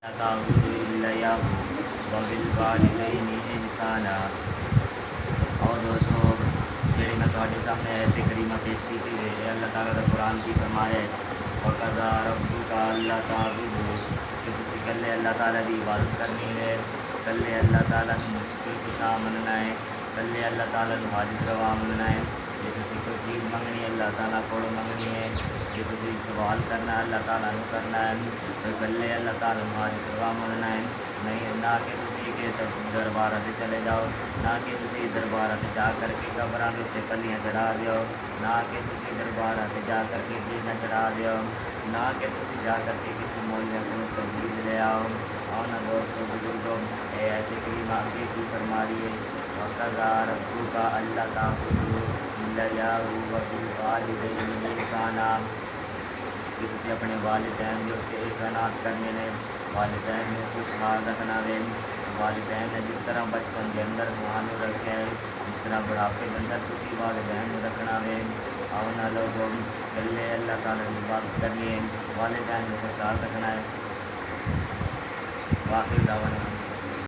تعبد الا اياه وبالوالدین احسانا۔ اور دوستو جڑی میں تھوڑے سامنے آیت کریمہ پیش کی تھی اللہ تعالیٰ کا قرآن کی فرمایا وَقَضَىٰ رَبُّكَ أَلَّا تَعْبُدُوا کہ تسی کلے اللہ تعالیٰ کی عبادت کرنی ہے، کلے اللہ تعالیٰ کی مشکل کشا مننا ہے، کلے اللہ تعالیٰ کو حاجت روا مننا ہے۔ جی تسی کوئی چیز منگنی ہے اللہ تعالیٰ کو منگنی ہے، جی تسی سوال کرنا ہے اللہ تعالیٰ کو کرنا ہے، تو کلے اللہ تعالیٰ کو حاجت روا مننا ہے۔ نہیں نہ کہ تسی کے دربار سے چلے جاؤ، نہ کہ تسی دربار سے جا کر کے قبراں کے پلیاں چڑھا دیو، نہ کہ تسی دربار سے جا کر کے دینا چڑھا دیو، نہ کہ تسی جا کر کے کسی مولوی کو تجویز لے آؤ۔ اور نہ دوستو بزرگوں اے آیت کریمہ آگے کی فرما رہی ہے وَقَضَىٰ رَبُّكَ أَلَّا تَعْبُدُوا إِلَّا إِيَّاهُ وَبِالْوَالِدَيْنِ إِحْسَانًا کہ تسی اپنے والدین جو کہ احسانات کرنے نے، والدین میں خوشحال رکھنا ہے۔ والدین نے جس طرح بچپن کے اندر مہانو رکھے ہے، اس طرح بڑھاپے کے اندر کسی والدین کو رکھنا ہے۔ اور نہ لوگوں کلے اللہ تعالیٰ کی بات کرنی ہے، والدین کو خوشحال رکھنا ہے۔ واخر دعوانا